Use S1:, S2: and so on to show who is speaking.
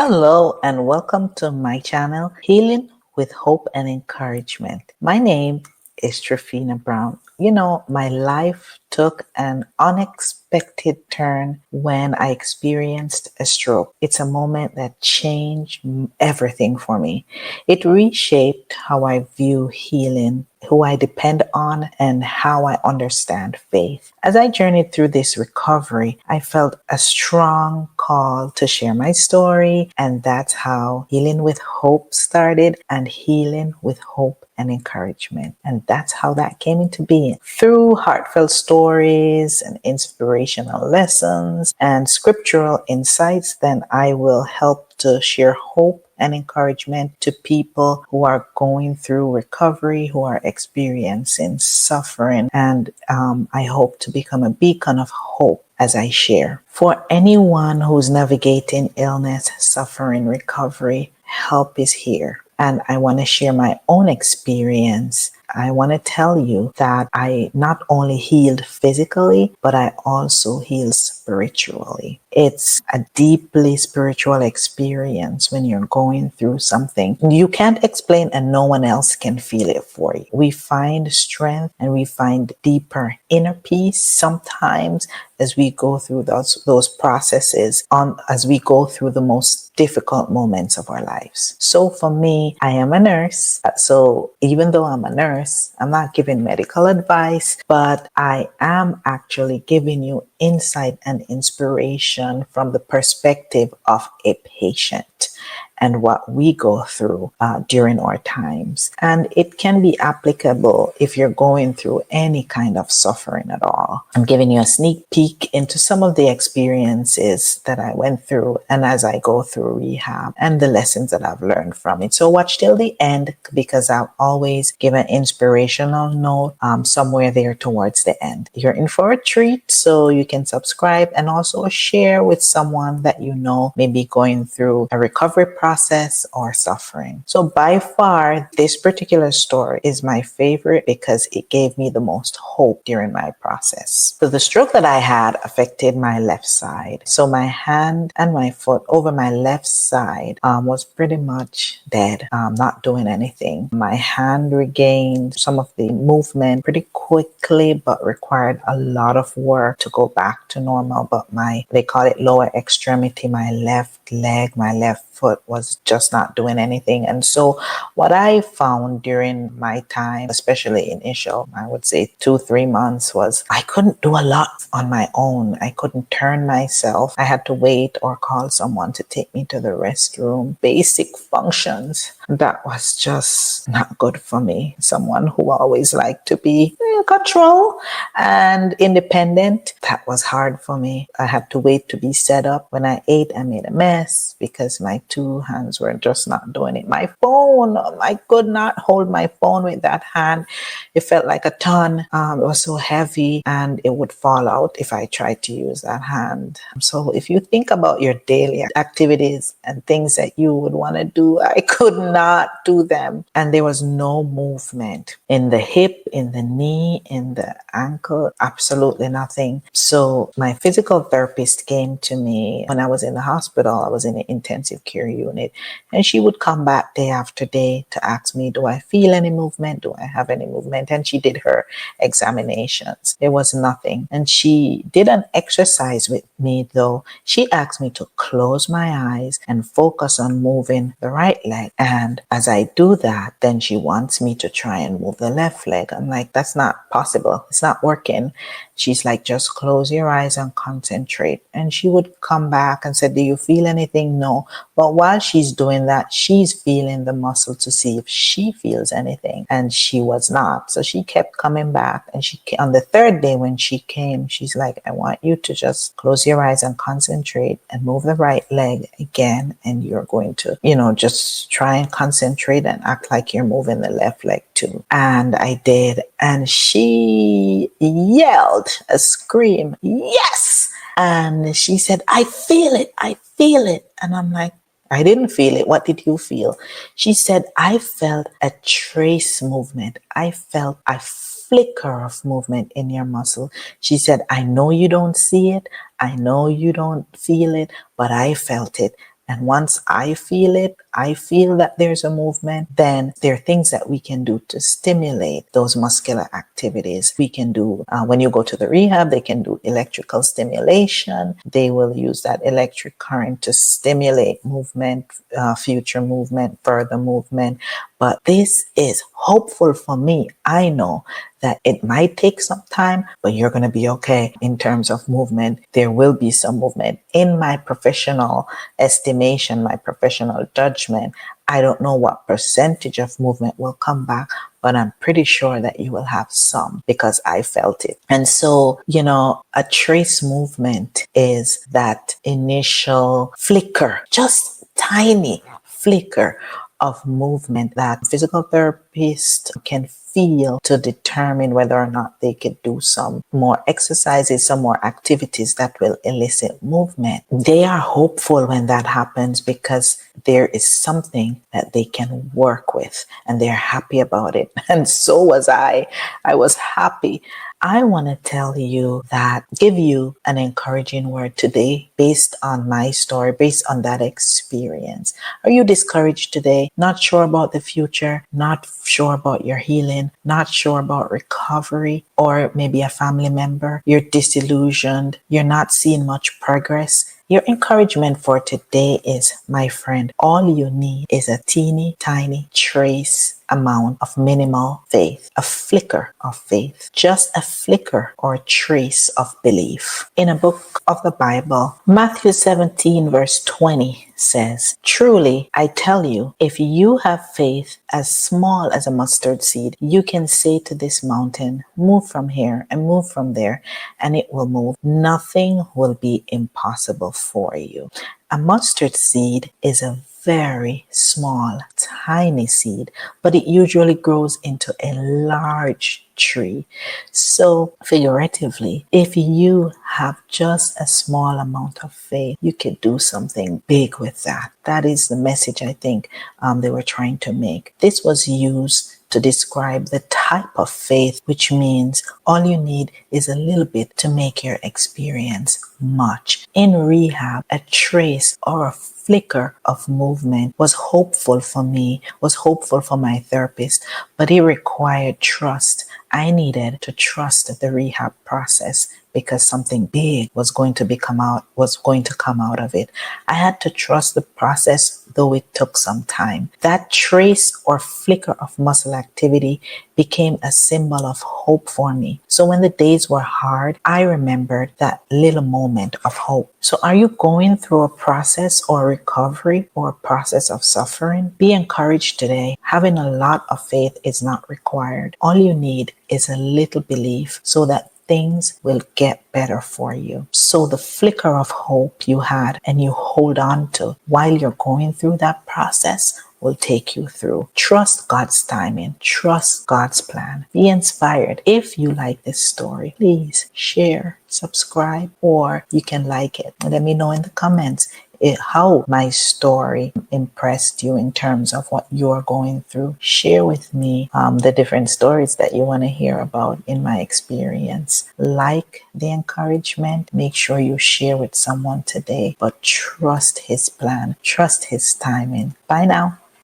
S1: Hello and welcome to my channel, Healing with Hope and Encouragement. My name is Trifina Brown. My life took an unexpected turn when I experienced a stroke. It's a moment that changed everything for me. It reshaped how I view healing, who I depend on, and how I understand faith. As I journeyed through this recovery, I felt a strong call to share my story, and that's how Healing with Hope started, and Healing with Hope and Encouragement. And that's how that came into being. Through heartfelt stories and inspirational lessons and scriptural insights, then I will help to share hope and encouragement to people who are going through recovery, who are experiencing suffering. And I hope to become a beacon of hope as I share. For anyone who's navigating illness, suffering, recovery, help is here. And I want to share my own experience. I want to tell you that I not only healed physically, but I also healed spiritually. It's a deeply spiritual experience when you're going through something you can't explain and no one else can feel it for you. We find strength and we find deeper inner peace sometimes as we go through those processes, as we go through the most difficult moments of our lives. So for me, I am a nurse. So even though I'm a nurse, I'm not giving medical advice, but I am actually giving you insight and inspiration from the perspective of a patient and what we go through during our times. And it can be applicable if you're going through any kind of suffering at all. I'm giving you a sneak peek into some of the experiences that I went through and as I go through rehab and the lessons that I've learned from it. So watch till the end because I'll always give an inspirational note somewhere there towards the end. You're in for a treat, so you can subscribe and also share with someone that you know may be going through a recovery process or suffering. So by far, this particular story is my favorite because it gave me the most hope during my process. So the stroke that I had affected my left side. So my hand and my foot over my left side was pretty much dead, not doing anything. My hand regained some of the movement pretty quickly, but required a lot of work to go back to normal. But they call it lower extremity, my left leg, my left foot was just not doing anything. And so what I found during my time, especially initial, I would say 2-3 months, was I couldn't do a lot on my own. I couldn't turn myself. I had to wait or call someone to take me to the restroom. Basic functions. That was just not good for me. Someone who always liked to be in control and independent. That was hard for me. I had to wait to be set up. When I ate, I made a mess because my two hands were just not doing it. My phone, I could not hold my phone with that hand. It felt like a ton. It was so heavy and it would fall out if I tried to use that hand. So if you think about your daily activities and things that you would want to do, I could not do them. And there was no movement in the hip, in the knee, in the ankle, absolutely nothing. So my physical therapist came to me when I was in the hospital. I was in an intensive care unit, and she would come back day after day to ask me, do I feel any movement? Do I have any movement? And she did her examinations. There was nothing. And she did an exercise with me though. She asked me to close my eyes and focus on moving the right leg. And as I do that, then she wants me to try and move the left leg. I'm like, that's not possible. It's not working. She's like, just close your eyes and concentrate. And she would come back and say, do you feel anything? No. But while she's doing that, she's feeling the muscle to see if she feels anything. And she was not. So she kept coming back. And on the third day when she came, she's like, I want you to just close your eyes and concentrate and move the right leg again. And you're going to, just try and concentrate and act like you're moving the left leg too. And I did. And she yelled a scream, yes! And she said, I feel it. I feel it. And I'm like, I didn't feel it. What did you feel? She said, I felt a trace movement. I felt a flicker of movement in your muscle. She said, I know you don't see it. I know you don't feel it, but I felt it. And once I feel it, I feel that there's a movement, then there are things that we can do to stimulate those muscular activities. We can do, when you go to the rehab, they can do electrical stimulation. They will use that electric current to stimulate movement, future movement, further movement. But this is hopeful for me. I know that it might take some time, but you're going to be okay in terms of movement. There will be some movement. In my professional estimation, my professional judgment, I don't know what percentage of movement will come back, but I'm pretty sure that you will have some because I felt it. And so, a trace movement is that initial flicker, just tiny flicker of movement that physical therapists can feel to determine whether or not they could do some more exercises, some more activities that will elicit movement. They are hopeful when that happens because there is something that they can work with and they're happy about it. And so was I. I was happy. I want to tell you that, give you an encouraging word today based on my story, based on that experience. Are you discouraged today? Not sure about the future? Not sure about your healing? Not sure about recovery? Or maybe a family member? You're disillusioned? You're not seeing much progress? Your encouragement for today is, my friend, all you need is a teeny tiny trace amount of minimal faith, a flicker of faith, just a flicker or a trace of belief. In a book of the Bible, Matthew 17 verse 20 says, "Truly, I tell you, if you have faith as small as a mustard seed, you can say to this mountain, move from here and move from there, and it will move. Nothing will be impossible for you." A mustard seed is a very small, tiny seed, but it usually grows into a large tree. So figuratively, if you have just a small amount of faith, you could do something big with that. That is the message I think they were trying to make. This was used to describe the type of faith, which means all you need is a little bit to make your experience much. In rehab, a trace or a flicker of movement was hopeful for me, was hopeful for my therapist, but it required trust. I needed to trust the rehab process because something big was going to come out of it. I had to trust the process, though it took some time. That trace or flicker of muscle activity became a symbol of hope for me. So when the days were hard, I remembered that little moment of hope. So are you going through a process or recovery or a process of suffering? Be encouraged today. Having a lot of faith is not required. All you need is a little belief so that things will get better for you. So the flicker of hope you had and you hold on to while you're going through that process will take you through. Trust God's timing. Trust God's plan. Be inspired. If you like this story, please share, subscribe, or you can like it. Let me know in the comments how my story impressed you in terms of what you're going through. Share with me the different stories that you want to hear about in my experience. Like the encouragement, make sure you share with someone today, but trust His plan, trust His timing. Bye now.